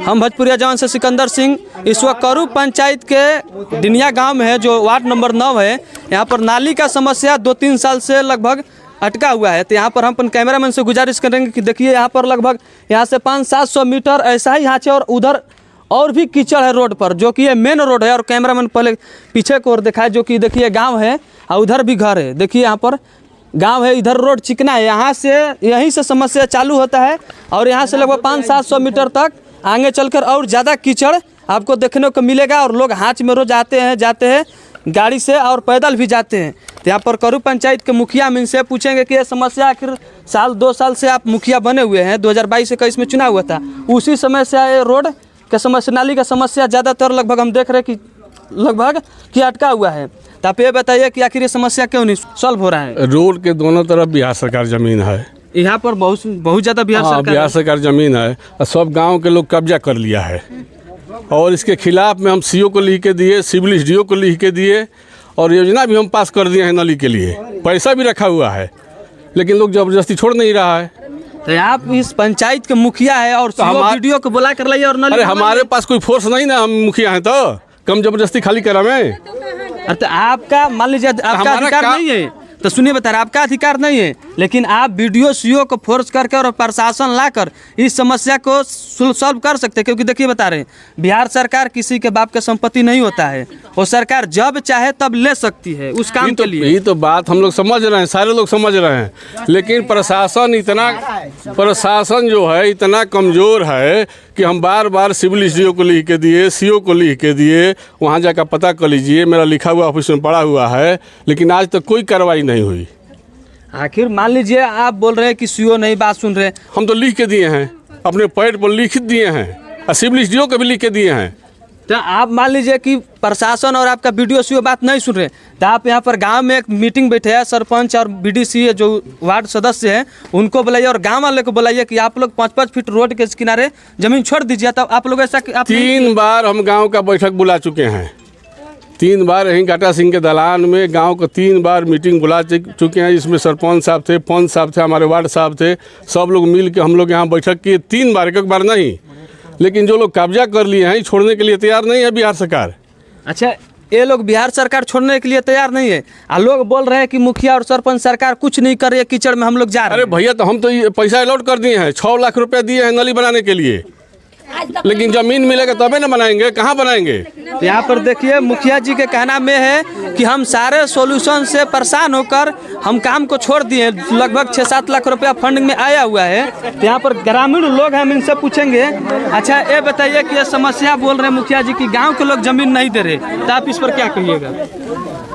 हम भोजपुरिया जवान से सिकंदर सिंह इस वक्त करू पंचायत के डिनिया गांव में है, जो वार्ड नंबर 9 है। यहाँ पर नाली का समस्या 2-3 साल से लगभग अटका हुआ है। तो यहाँ पर हम अपन कैमरामैन से गुजारिश करेंगे कि देखिए यहाँ पर लगभग यहाँ से 500-700 मीटर ऐसा ही ढांचे और उधर और भी कीचड़ है रोड पर, जो कि ये मेन रोड है। और कैमरामैन पहले पीछे को ओर दिखाए, जो कि देखिए गाँव है और उधर भी घर है। देखिए यहाँ पर गांव है, इधर रोड चिकना है, यहाँ से यहीं से समस्या चालू होता है और यहाँ से लगभग 500-700 मीटर तक आगे चलकर और ज़्यादा कीचड़ आपको देखने को मिलेगा। और लोग हाथ में रोज आते हैं जाते हैं गाड़ी से और पैदल भी जाते हैं। तो यहाँ पर करू पंचायत के मुखिया में इनसे पूछेंगे कि ये समस्या आखिर 2 साल से आप मुखिया बने हुए हैं, 2022-21 में चुनाव हुआ था, उसी समय से ये रोड का समस्या, नाली का समस्या ज़्यादातर लगभग हम देख रहे हैं कि लगभग कि अटका हुआ है। तो आप ये बताइए कि आखिर ये समस्या क्यों नहीं सॉल्व हो रहा है? रोड के दोनों तरफ बिहार सरकार जमीन है, यहाँ पर बहुत ज़्यादा बिहार सरकार जमीन है और सब गांव के लोग कब्जा कर लिया है। और इसके खिलाफ में हम सीओ को लिख के दिए, सिविल एसडीओ को लिख के दिए और योजना भी हम पास कर दिए हैं नाली के लिए, पैसा भी रखा हुआ है, लेकिन लोग जबरदस्ती छोड़ नहीं रहा है। तो आप इस पंचायत के मुखिया है और वीडियो को बुला कर लाइए और नाली। अरे हमारे पास कोई फोर्स नहीं ना, हम मुखिया हैं तो कम जबरदस्ती खाली करा में। अरे तो आपका मान लीजिए आपका अधिकार नहीं है, तो सुनिए बता रहे आपका अधिकार नहीं है, लेकिन आप वीडियो सीओ को फोर्स करके और प्रशासन लाकर इस समस्या को सॉल्व कर सकते हैं। क्योंकि देखिए बता रहे बिहार सरकार किसी के बाप का संपत्ति नहीं होता है, वो सरकार जब चाहे तब ले सकती है उस काम के लिए। यही तो बात हम लोग समझ रहे हैं, सारे लोग समझ रहे हैं, लेकिन प्रशासन जो है इतना कमज़ोर है कि हम बार बार सिविल एसडीओ को लिख के दिए, सीओ को लिख के दिए, वहाँ जाकर पता कर लीजिए, मेरा लिखा हुआ ऑफिस में पड़ा हुआ है, लेकिन आज तक कोई कार्रवाई नहीं हुई। आखिर मान लीजिए आप बोल रहे हैं कि सीओ नहीं बात सुन रहे, हम तो लिख के दिए हैं, अपने पैड पर लिख दिए हैं और सिविल एसडीओ को भी लिख के दिए हैं। तो आप मान लीजिए कि प्रशासन और आपका वीडियो सीओ बात नहीं सुन रहे, तो आप यहाँ पर गांव में एक मीटिंग बैठे हैं, सरपंच और बीडीसी जो वार्ड सदस्य हैं उनको बुलाइए और गांव वाले को बुलाइए कि आप लोग 5-5 फीट रोड के किनारे जमीन छोड़ दीजिए। तब आप लोग ऐसा 3 बार हम गाँव का बैठक बुला चुके हैं, 3 बार यहीं गाटा सिंह के दलान में गांव को 3 बार मीटिंग बुला चुके हैं। इसमें सरपंच साहब थे, पंच साहब थे, हमारे वार्ड साहब थे, सब लोग मिल के हम लोग यहाँ बैठक किए 3 बार, एक बार नहीं। लेकिन जो लोग कब्जा कर लिए हैं छोड़ने के लिए तैयार नहीं है बिहार सरकार। अच्छा, ये लोग बिहार सरकार छोड़ने के लिए तैयार नहीं है और लोग बोल रहे हैं कि मुखिया और सरपंच सरकार कुछ नहीं कर रही है, कीचड़ में हम लोग जा रहे हैं। अरे भैया, तो हम तो ये पैसा अलॉट कर दिए हैं, 6 लाख रुपया दिए हैं नाली बनाने के लिए, लेकिन जमीन मिलेगा तबे ना बनाएंगे, कहाँ बनाएंगे? तो यहाँ पर देखिए मुखिया जी के कहना में है कि हम सारे सॉल्यूशन से परेशान होकर हम काम को छोड़ दिए। लगभग 6-7 लाख रुपया फंडिंग में आया हुआ है। तो यहाँ पर ग्रामीण लोग हैं, हम इनसे पूछेंगे। अच्छा ये बताइए कि ये समस्या बोल रहे हैं मुखिया जी की गाँव के लोग जमीन नहीं दे रहे, तो आप इस पर क्या कहिएगा?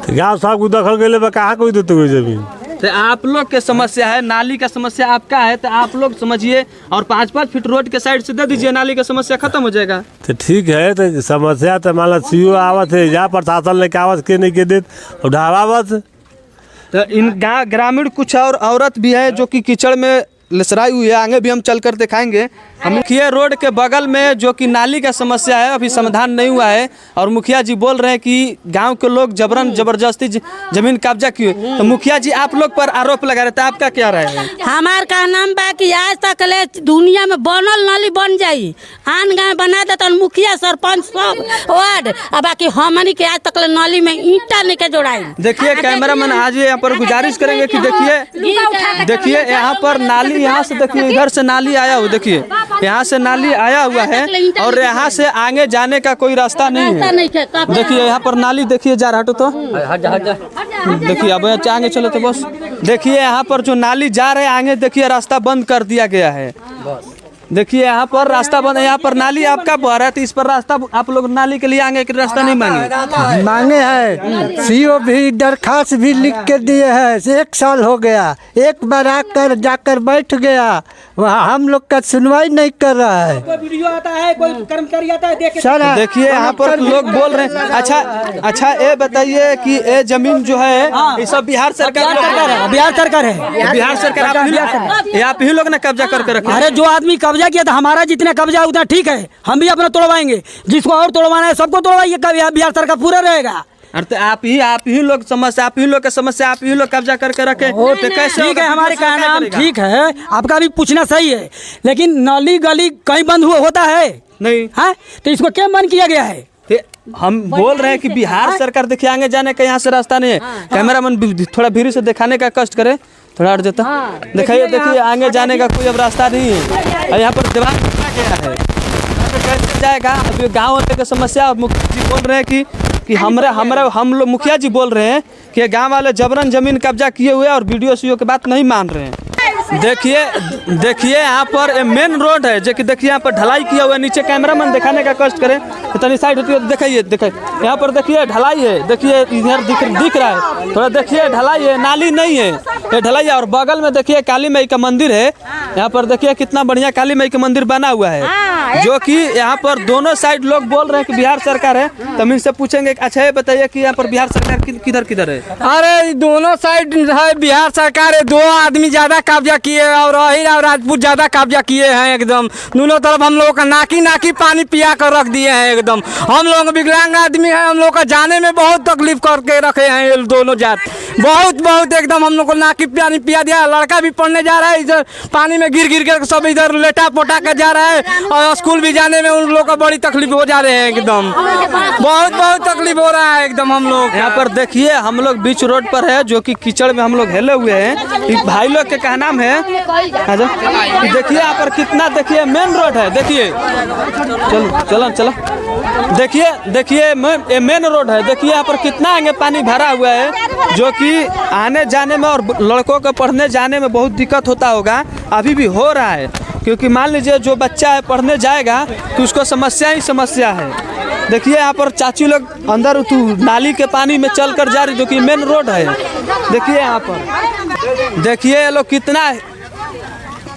गाँव साहब को दखल के लिए कहाँ कोई देते हुए जमीन? तो आप लोग के समस्या है, नाली का समस्या आपका है, तो आप लोग समझिए और 5-5 फीट रोड के साइड से दे दीजिए, नाली का समस्या खत्म हो जाएगा। तो ठीक है, तो समस्या तो मान लो सीओ आवत है, या प्रशासन लेके आवत के नहीं के देत ढाबावत। तो इन ग्रामीण कुछ और औरत भी है जो कि कीचड़ में लसराई हुई है, आगे भी हम चलकर दिखाएंगे। हम मुखिया रोड के बगल में जो कि नाली का समस्या है अभी समाधान नहीं हुआ है और मुखिया जी बोल रहे हैं कि गांव के लोग जबरदस्ती जमीन कब्जा किए। तो मुखिया जी आप लोग पर आरोप लगा रहे थे, आपका क्या राय है? हमार का नाम बा कि आज तक ले दुनिया में बनल नाली बन जाई, आन गाँव बना देता मुखिया सरपंच सब वार्ड, अब बाकी हमनी के आज तक ले नाली में ईंटा नहीं के जोड़ाई। देखिए कैमरामैन आज यहाँ पर गुजारिश करेंगे कि देखिए यहाँ पर नाली, यहाँ से देखिए इधर से नाली आया हुआ, देखिए यहाँ से नाली आया हुआ है और यहाँ से आगे जाने का कोई रास्ता नहीं है। देखिए यहाँ पर नाली देखिए जा रहा, तो देखिए अब आगे चलो तो बस देखिए यहाँ पर जो नाली जा रहे हैं आगे देखिए रास्ता बंद कर दिया गया है। देखिए यहाँ पर रास्ता बंद है, यहाँ पर नाली आपका बह रहा है, तो इस पर रास्ता आप लोग नाली के लिए आगे के रास्ता नहीं मांगे हैं। सीओ भी दरखास्त भी लिख के दिए हैं, 1 साल हो गया, एक बार आकर जाकर बैठ गया, वहाँ हम लोग का सुनवाई नहीं कर रहा है। कोई वीडियो आता है, कोई कर्मचारी आता है, देखिए यहाँ पर लोग बोल रहे हैं। अच्छा ये बताइए कि ये जमीन जो है ये सब बिहार सरकार है, बिहार सरकार है, बिहार सरकार आप ही लोग ने कब्जा करके रखे। अरे जो आदमी कब्जा किया था, हमारा जितने कब्जा उतना ठीक है, हम भी अपना तोड़वाएंगे, जिसको और तोड़वाना है सबको तोड़वाइए, बिहार सरकार पूरा रहेगा। अरे आप ही लोग समस्या, आप ही लोग का समस्या आप ही लोग कब्जा करके रखे, तो कैसे? ठीक है, हमारे का नाम ठीक है, आपका भी पूछना सही है, लेकिन नाली गली कहीं बंद होता है, नहीं। हाँ, तो इसको क्या बंद किया गया है? हम बोल रहे हैं कि बिहार सरकार देखिए आगे जाने का यहाँ से रास्ता नहीं है। कैमरामैन थोड़ा भीड़ से दिखाने का कष्ट करे, थोड़ा हट जाता। देखिए आगे जाने का कोई अब रास्ता नहीं है। और यहाँ पर दीवार टूटा गया है, कैसे जाएगा? अभी गाँव वाले की समस्या मुखिया जी बोल रहे हैं कि हम लोग मुखिया जी बोल रहे हैं कि गाँव वाले जबरन जमीन कब्जा किए हुए और BDO CO की बात नहीं मान रहे हैं। देखिए यहाँ पर मेन रोड है जो कि देखिए यहाँ पर ढलाई किया हुआ है। नीचे कैमरामैन दिखाने का कष्ट करे, इतनी साइड होती है तो दिखाइए यहाँ पर देखिए ढलाई है। देखिए इधर दिख रहा है, थोड़ा देखिए ढलाई है, नाली नहीं है, ये ढलाई है। और बगल में देखिए काली माई का मंदिर है। यहाँ पर देखिए कितना बढ़िया काली माई का मंदिर बना हुआ है, जो कि यहाँ पर दोनों साइड लोग बोल रहे हैं कि बिहार सरकार है। तो हम इनसे पूछेंगे, अच्छा ये बताइए कि यहाँ पर बिहार सरकार किधर है? अरे दोनों साइड है बिहार सरकार है। 2 आदमी ज्यादा कब्जा किए और अहिर और राजपूत ज्यादा कब्जा किए हैं। एकदम दोनों तरफ हम लोगों का नाकी पानी पिया कर रख दिए हैं। एकदम हम लोग विकलांग आदमी हैं, हम लोग का जाने में बहुत तकलीफ करके रखे हैं ये दोनों जात। बहुत एकदम हम लोग को नाकी पानी पिया दिया। लड़का भी पढ़ने जा रहा है, इधर पानी में गिर कर सब इधर लेटा पोटा कर जा रहा है। और स्कूल भी जाने में उन लोग का बड़ी तकलीफ हो जा रहे हैं। एकदम बहुत तकलीफ हो रहा है एकदम हम लोग। यहाँ पर देखिए हम लोग बीच रोड पर है, जो कि कीचड़ में हम लोग हेले हुए हैं। भाई लोग के क्या नाम है? देखिए यहाँ पर कितना, देखिए मेन रोड है। देखिए चलो देखिए मेन रोड है। देखिए यहाँ पर कितना आगे पानी भरा हुआ है, जो कि आने जाने में और लड़कों को पढ़ने जाने में बहुत दिक्कत होता होगा। अभी भी हो रहा है, क्योंकि मान लीजिए जो बच्चा है पढ़ने जाएगा तो उसको समस्या ही समस्या है। देखिए यहाँ पर चाची लोग अंदर नाली के पानी में चल कर जा रही, जो कि मेन रोड है। देखिए यहाँ पर देखिए ये लोग कितना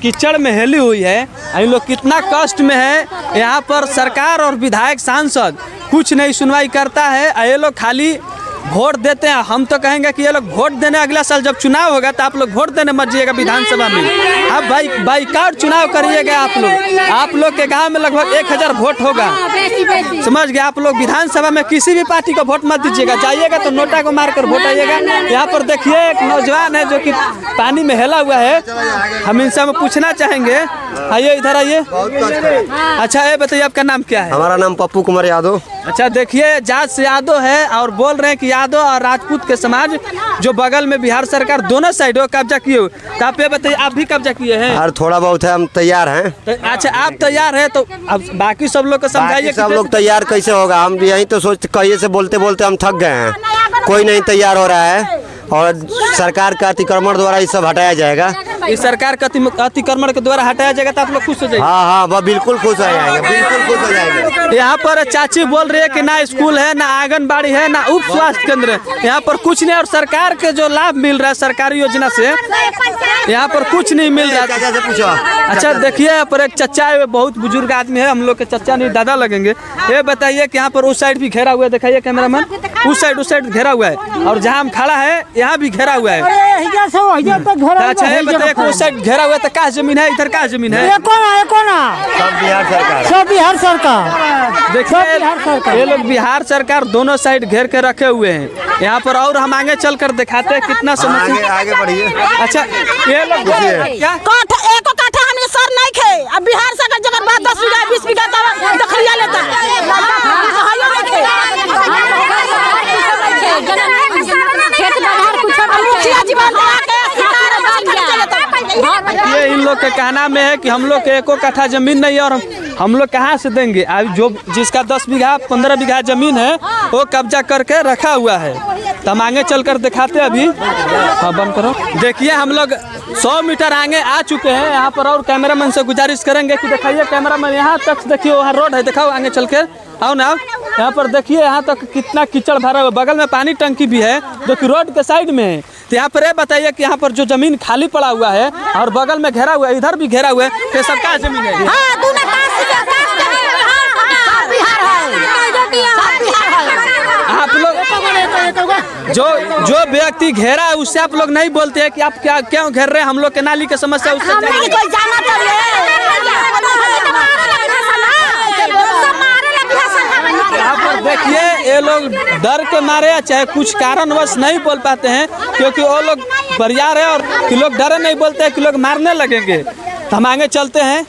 कीचड़ में हेली हुई है, इन लोग कितना कष्ट में है। यहाँ पर सरकार और विधायक सांसद कुछ नहीं सुनवाई करता है। ये लोग खाली वोट देते हैं। हम तो कहेंगे कि ये लोग वोट देने अगला साल जब चुनाव होगा तो आप लोग वोट देने मत जाइएगा विधानसभा में। अब बाइकाट चुनाव करिएगा आप लोग के गांव में लगभग 1000 वोट होगा, समझ गए? आप लोग विधानसभा में किसी भी पार्टी को वोट मत दीजिएगा, जाइएगा तो नोटा को मार कर वोट आइएगा। यहाँ पर देखिए एक नौजवान है जो कि पानी में हेला हुआ है, हम इनसे हम पूछना चाहेंगे। आइए इधर आइए। अच्छा ये बताइए आपका नाम क्या है? हमारा नाम पप्पू कुमार यादव। अच्छा देखिए जात से यादव है और बोल रहे हैं कि यादव और राजपूत के समाज जो बगल में बिहार सरकार दोनों साइडों कब्जा किए हुए। तो आप ये बताइए, आप भी कब्जा किए हैं? और थोड़ा बहुत है, हम तैयार हैं। अच्छा आप तैयार है, तो अब बाकी सब लोग को समझाइए। सब लोग तैयार कैसे होगा? हम यही तो सोचते, कहिए से बोलते हम थक गए हैं। कोई नहीं तैयार हो रहा है और सरकार का अतिक्रमण द्वारा ये सब हटाया जाएगा। इस सरकार का अतिक्रमण के द्वारा हटाया जाएगा तो आप लोग खुश हो जाएंगे? हाँ वह बिल्कुल खुश हो जाएंगे, बिल्कुल खुश हो जाएंगे। यहाँ पर चाची बोल रही है कि ना स्कूल है, ना आंगनबाड़ी है, ना उप स्वास्थ्य केंद्र है। यहाँ पर कुछ नहीं, और सरकार के जो लाभ मिल रहा है सरकारी योजना से यहाँ पर कुछ नहीं मिल रहा है। अच्छा देखिए यहाँ पर एक चचा है, बहुत बुजुर्ग आदमी है, हम लोग के चचा नहीं दादा लगेंगे। ये बताइए कि यहाँ पर उस साइड भी घेरा हुआ है, दिखाइए कैमरामैन, उस साइड घेरा हुआ है, और जहाँ हम खड़ा है यहाँ भी घेरा हुआ है। अच्छा ये बताइए उस साइड घेरा हुआ है तो क्या जमीन है, इधर क्या जमीन है? सब बिहार सरकार। देखिए ये लोग बिहार सरकार दोनों साइड घेर के रखे हुए हैं। यहाँ पर और हम आगे चल कर दिखाते हैं कितना समस्या। आगे बढ़िए। अच्छा ये लोग क्या एको काठा हमने सर नहीं खे। अब बिहार सरकार जगह बात 10 बीघा 20 बीघा दखलिया लेता ये इन लोग के कहना में है कि हम लोग के एको कट्ठा जमीन नहीं है और हम लोग कहाँ से देंगे। अब जो जिसका 10 बीघा 15 बीघा जमीन है वो कब्जा करके रखा हुआ है। तो हम आगे चल कर दिखाते हैं अभी। हाँ बंद करो। देखिए हम लोग 100 मीटर आगे आ चुके हैं। यहाँ पर और कैमरामैन से गुजारिश करेंगे कि दिखाइए कैमरामैन, यहाँ तक देखिए वहाँ रोड है, दिखाओ आगे चल के आओ ना। यहाँ पर देखिए यहाँ तक कितना कीचड़ भरा हुआ, बगल में पानी टंकी भी है जो कि रोड के साइड में है। तो यहाँ पर बताइए कि यहाँ पर जो जमीन खाली पड़ा हुआ है और बगल में घेरा हुआ है, इधर भी घेरा हुआ है, तो सबका जमीन है। आप लोग जो व्यक्ति घेरा है उससे आप लोग नहीं बोलते हैं कि आप क्या क्यों घेर रहे हैं, हम लोग के नाली की समस्या उससे यहाँ पर देखिए ये लोग डर के मारे चाहे कुछ कारणवश नहीं बोल पाते हैं, क्योंकि वो लोग बरियार है और कि लोग डरे नहीं बोलते हैं कि लोग मारने लगेंगे। तो हम आगे चलते हैं।